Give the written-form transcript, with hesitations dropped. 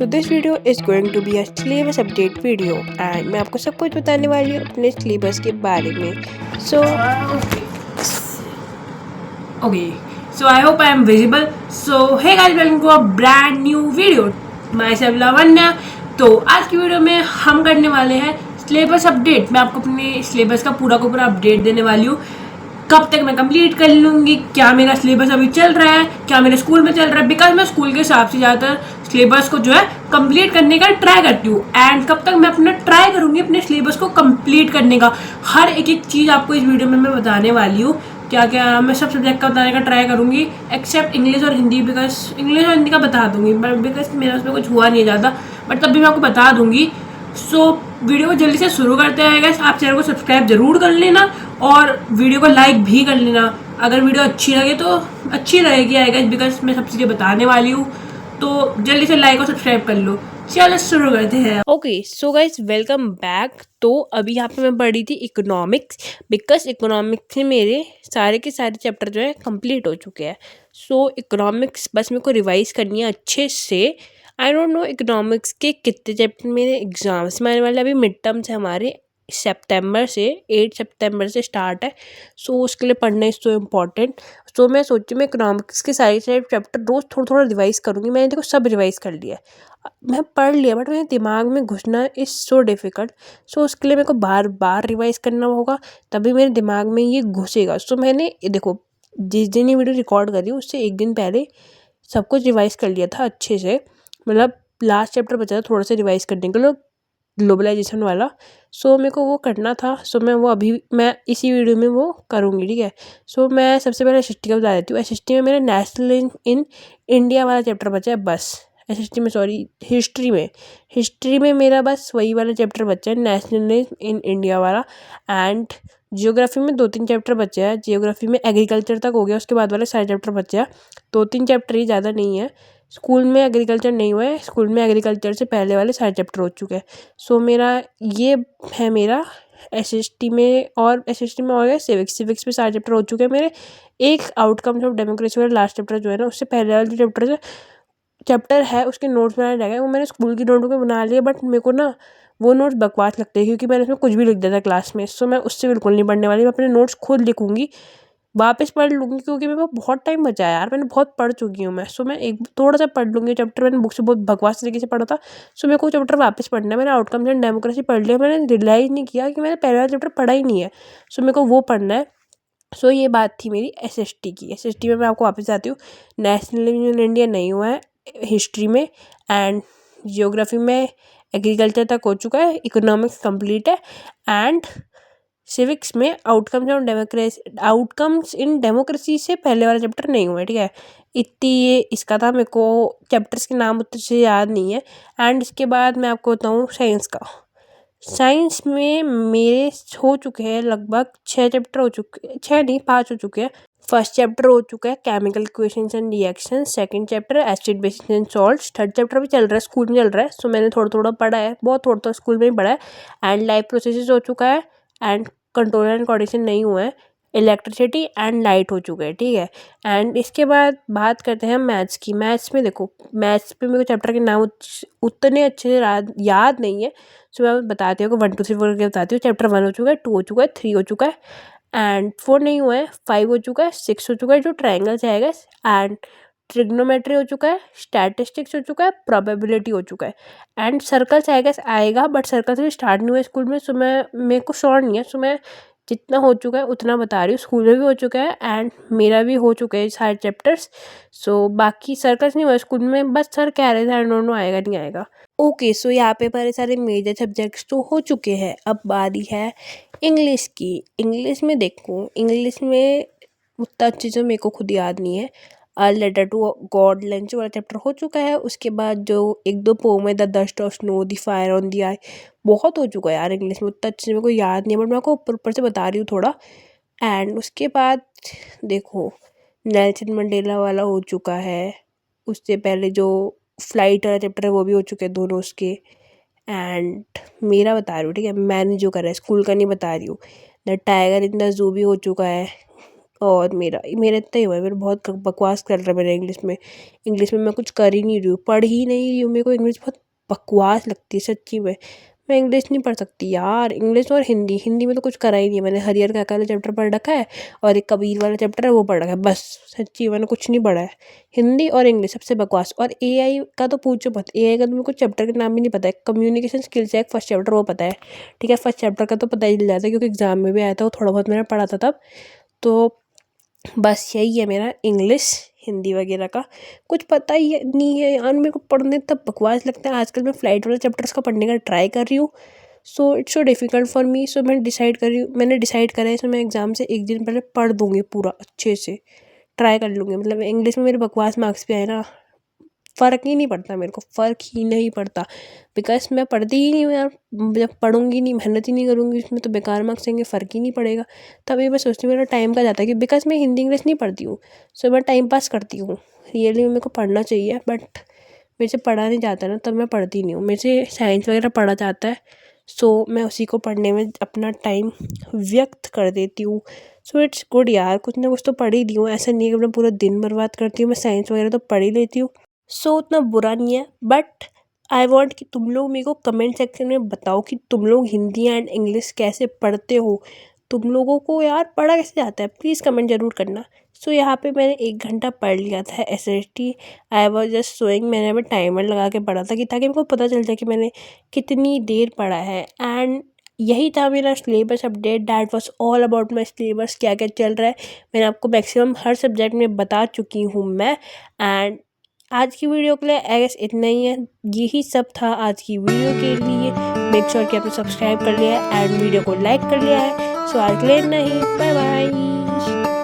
So this video is going to be a syllabus update video and मैं आपको सब कुछ बताने वाली हूँ अपने सिलेबस के बारे में। सो Okay, so I hope I am visible. So hey guys, welcome to a brand new video. Myself Lavanya. तो आज की वीडियो में हम करने वाले हैं सिलेबस अपडेट। मैं आपको अपने सिलेबस का पूरा अपडेट देने वाली हूँ। कब तक मैं कंप्लीट कर लूँगी, क्या मेरा सिलेबस अभी चल रहा है, क्या मेरे स्कूल में चल रहा है, बिकॉज मैं स्कूल के हिसाब से ज़्यादातर सिलेबस को जो है कंप्लीट करने का ट्राई करती हूँ। एंड कब तक मैं अपना ट्राई करूँगी अपने सिलेबस को कंप्लीट करने का, हर एक चीज़ आपको इस वीडियो में मैं बताने वाली हूँ। क्या क्या मैं सब सब्जेक्ट का बताने का ट्राई करूँगी एक्सेप्ट इंग्लिश और हिंदी, बिकॉज इंग्लिश और हिंदी का बता दूँगी बट बिकॉज मेरा उसमें कुछ हुआ नहीं ज़्यादा, बट तब भी मैं आपको बता दूँगी। सो वीडियो को जल्दी से शुरू करते हैं गाइस। आप चैनल को सब्सक्राइब जरूर कर लेना और वीडियो को लाइक भी कर लेना। अगर वीडियो अच्छी लगे तो अच्छी रहेगी आई गाइस, बिकॉज मैं सब चीज़ें बताने वाली हूँ। तो जल्दी से लाइक और सब्सक्राइब कर लो। चलो शुरू करते हैं। Okay so guys welcome back. तो अभी यहाँ पे मैं पढ़ी थी इकोनॉमिक्स, बिकॉज इकोनॉमिक्स से मेरे सारे के सारे चैप्टर जो है कंप्लीट हो चुके हैं। सो इकोनॉमिक्स बस मेरे को रिवाइज करनी है अच्छे से। आई डोंट नो इकोनॉमिक्स के कितने चैप्टर मेरे एग्जाम्स में आने वाले। अभी मिड टर्म्स है हमारे सितंबर से, 8 सितंबर से स्टार्ट है। सो उसके लिए पढ़ना इज़ सो इम्पॉर्टेंट। सो मैं सोची मैं इकोनॉमिक्स के सारे सारे चैप्टर रोज़ थोड़ा थोड़ा रिवाइज करूँगी। मैंने देखो सब रिवाइज कर लिया है, मैं पढ़ लिया, बट मेरे दिमाग में घुसना इज़ सो डिफ़िकल्ट। सो उसके लिए मेरे को बार बार रिवाइज करना होगा, तभी मेरे दिमाग में ये घुसेगा। सो मैंने देखो जिस दिन ये वीडियो रिकॉर्ड करी उससे एक दिन पहले सब कुछ रिवाइज कर लिया था अच्छे से। मतलब लास्ट चैप्टर बचा था थोड़ा सा रिवाइज करने के लिए, ग्लोबलाइजेशन वाला। सो मेरे को वो करना था। सो मैं वो अभी मैं इसी वीडियो में वो करूँगी, ठीक है। सो मैं सबसे पहले एसएसटी का बता देती हूँ। एसएसटी में मेरा नेशनल इन इंडिया वाला चैप्टर बचा है बस। एसएसटी में सॉरी हिस्ट्री में मेरा बस वही वाला चैप्टर बचा है, नेशनल इन इंडिया वाला। एंड जियोग्राफी में 2-3 चैप्टर बचे हैं। जियोग्राफी में एग्रीकल्चर तक हो गया, उसके बाद वाले सारे चैप्टर बचे हैं। 2-3 चैप्टर ही, ज़्यादा नहीं है। स्कूल में एग्रीकल्चर नहीं हुआ है, स्कूल में एग्रीकल्चर से पहले वाले सारे चैप्टर हो चुके हैं। सो मेरा ये है मेरा एसएसटी में। और एसएसटी में हो गया सिविक्स में सारे चैप्टर हो चुके हैं मेरे। एक आउटकम्स ऑफ डेमोक्रेसी वाला लास्ट चैप्टर जो है ना, उससे पहले वाले जो चैप्टर है उसके नोट्स बनाने रह गए। वो मैंने स्कूल की नोटबुक में बना लिए, बट मेरे को ना वो नोट्स बकवास लगते हैं क्योंकि मैंने उसमें कुछ भी लिख दिया था क्लास में। सो मैं उससे बिल्कुल नहीं पढ़ने वाली। मैं अपने नोट्स खुद लिखूंगी, वापस पढ़ लूँगी, क्योंकि मेरे को बहुत टाइम बचा है यार, मैंने बहुत पढ़ चुकी हूँ मैं। सो मैं एक थोड़ा सा पढ़ लूँगी चैप्टर, मैंने बुक से बहुत बकवास तरीके से पढ़ा था। सो मेरे को चैप्टर वापस पढ़ना है। मैंने आउटकम्स एंड डेमोक्रेसी पढ़ लिया, मैंने रियलाइज़ नहीं किया कि मैंने पहला वाला चैप्टर पढ़ा ही नहीं है। सो मेरे को वो पढ़ना है। सो ये बात थी मेरी एसएसटी की। एसएसटी में मैं आपको वापस आती हूँ। नेशनल इन इंडिया नहीं हुआ है हिस्ट्री में, एंड जियोग्राफी में एग्रीकल्चर तक हो चुका है, इकोनॉमिक्स कंप्लीट है। एंड सिविक्स में आउटकम्स इन डेमोक्रेसी से पहले वाला चैप्टर नहीं हुआ है, ठीक है। इतनी ये इसका था। मेरे को चैप्टर्स के नाम उतने से याद नहीं है। एंड इसके बाद मैं आपको बताऊँ साइंस का। साइंस में मेरे हो चुके हैं लगभग 6 चैप्टर हो चुके, 6 नहीं 5 हो चुके हैं। फर्स्ट चैप्टर हो चुका है chemical equations and reaction. Second chapter acid basis and salts. Third chapter भी चल रहा है, स्कूल में चल रहा है। सो मैंने थोड़ा थोड़ा पढ़ा है, बहुत थोड़ा थोड़ा स्कूल में ही पढ़ा है। एंड लाइफ प्रोसेसेस हो चुका है। एंड कंट्रोल एंड कोऑर्डिनेशन नहीं हुआ है। इलेक्ट्रिसिटी एंड लाइट हो चुका है, ठीक है। एंड इसके बाद बात करते हैं मैथ्स की। मैथ्स में देखो, मैथ्स में मेरे को चैप्टर के नाम उतने अच्छे से याद नहीं है। सो मैं बताती हूँ, 1 2 3 4 करके बताती हूँ। चैप्टर 1 हो चुका है, 2 हो चुका है, 3 हो चुका है, एंड 4 नहीं हुआ है, 5 हो चुका है, 6 हो चुका है जो ट्रायंगल्स आएगा, एंड ट्रिग्नोमेट्री हो चुका है, स्टैटिस्टिक्स हो चुका है, प्रोबेबिलिटी हो चुका है। एंड सर्कल्स आएगा बट सर्कल्स भी स्टार्ट नहीं हुआ स्कूल में। सो मैं मेरे को श्योर नहीं है। सो मैं जितना हो चुका है उतना बता रही हूँ। स्कूल में भी हो चुका है एंड मेरा भी हो चुके हैं सारे चैप्टर्स। सो बाकी सर्कल्स नहीं हुआ स्कूल में, बस सर कह रहे थे आई डोंट नो आएगा नहीं आएगा। ओके सो यहाँ पे हमारे सारे मेजर सब्जेक्ट्स तो हो चुके हैं। अब बारी है इंग्लिश की। इंग्लिश में देखो, इंग्लिश में उतना अच्छे से मेरे को खुद याद नहीं है। लेटर टू गॉड लंच वाला चैप्टर हो चुका है। उसके बाद जो 1-2 पोम है, the dust of snow, the fire on the eye, बहुत हो चुका है यार इंग्लिश में। उतना अच्छे से मेरे को याद नहीं है, बट मैं आपको ऊपर ऊपर से बता रही हूँ थोड़ा। एंड उसके बाद देखो नेल्सन मंडेला वाला हो चुका है। उससे पहले जो फ्लाइट वाला चैप्टर है वो भी हो चुके हैं दोनों उसके। एंड मेरा बता रही हूँ, ठीक है, मैंने जो करा है, स्कूल का नहीं बता रही हूँ। The tiger in the zoo भी हो चुका है। और मेरा इतना ही हुआ है, मेरा बहुत बकवास कर रहा है मेरा इंग्लिश में मैं कुछ कर ही नहीं रही हूँ, पढ़ ही नहीं रही हूँ। मेरे को इंग्लिश बहुत बकवास लगती है सच्ची में। मैं इंग्लिश नहीं पढ़ सकती यार। इंग्लिश और हिंदी में तो कुछ करा ही नहीं है। मैंने हरिहर काका वाला चैप्टर पढ़ रखा है और एक कबीर वाला चैप्टर है वो पढ़ रखा है, बस। सच्ची मैंने कुछ नहीं पढ़ा है। हिंदी और इंग्लिश सबसे बकवास। और एआई का तो पूछो मत, एआई का तो मेरे को चैप्टर के नाम ही नहीं पता है। कम्युनिकेशन स्किल्स है एक फर्स्ट चैप्टर, वो पता है, ठीक है। फर्स्ट चैप्टर का तो पता ही चल जाता है क्योंकि एग्जाम में भी आया था, वो थोड़ा बहुत मैंने पढ़ा था तब। तो बस यही है मेरा इंग्लिश हिंदी वगैरह का कुछ पता ही नहीं है यार। मेरे को पढ़ने तब बकवास लगता है। आजकल मैं फ्लाइट वाले चैप्टर्स का पढ़ने का ट्राई कर रही हूँ। So it's so difficult for me. So मैंने डिसाइड करा है, सो मैं एग्ज़ाम से एक दिन पहले पढ़ दूँगी पूरा अच्छे से, ट्राई कर लूँगी। मतलब इंग्लिश में मेरे बकवास मार्क्स भी आए ना, फ़र्क ही नहीं पड़ता मेरे को, फ़र्क ही नहीं पड़ता। बिकॉज मैं पढ़ती ही नहीं हूँ यार। जब पढ़ूंगी नहीं, मेहनत ही नहीं करूँगी उसमें, तो बेकार मार्क्स आएंगे, फ़र्क ही नहीं पड़ेगा। तभी मैं सोचती हूँ मेरा टाइम का जाता है कि बिकॉज मैं हिंदी इंग्लिश नहीं पढ़ती हूँ, सो मैं टाइम पास करती हूँ। रियली मेरे को पढ़ना चाहिए बट मेरे से पढ़ा नहीं जाता ना, तब मैं पढ़ती नहीं हूँ। मेरे से साइंस वगैरह पढ़ा जाता है, सो मैं उसी को पढ़ने में अपना टाइम व्यक्त कर देती हूँ। सो इट्स गुड यार, कुछ ना कुछ तो पढ़ ही दी हूँ। ऐसा नहीं है कि मैं पूरा दिन बर्बाद करती हूँ। मैं साइंस वगैरह तो पढ़ ही लेती हूँ, सो उतना बुरा नहीं है। बट आई वॉन्ट कि तुम लोग मेरे को कमेंट सेक्शन में बताओ कि तुम लोग हिंदी एंड इंग्लिश कैसे पढ़ते हो। तुम लोगों को यार पढ़ा कैसे जाता है, प्लीज़ कमेंट ज़रूर करना। सो यहाँ पे मैंने 1 घंटा पढ़ लिया था SST। I was just sowing. मैंने अभी टाइमर लगा के पढ़ा था कि ताकि मेरे को पता चल जाए कि मैंने कितनी देर पढ़ा है। एंड यही था मेरा syllabus update. That was all about my syllabus, क्या क्या चल रहा है। मैंने आपको मैक्सिमम हर सब्जेक्ट में बता चुकी हूँ मैं। एंड आज की वीडियो के लिए आई गेस इतना ही है। यही सब था आज की वीडियो के लिए। मेक श्योर कि आपने सब्सक्राइब कर लिया है एंड वीडियो को लाइक कर लिया है। सो आज के लिए नहीं, बाय बाय।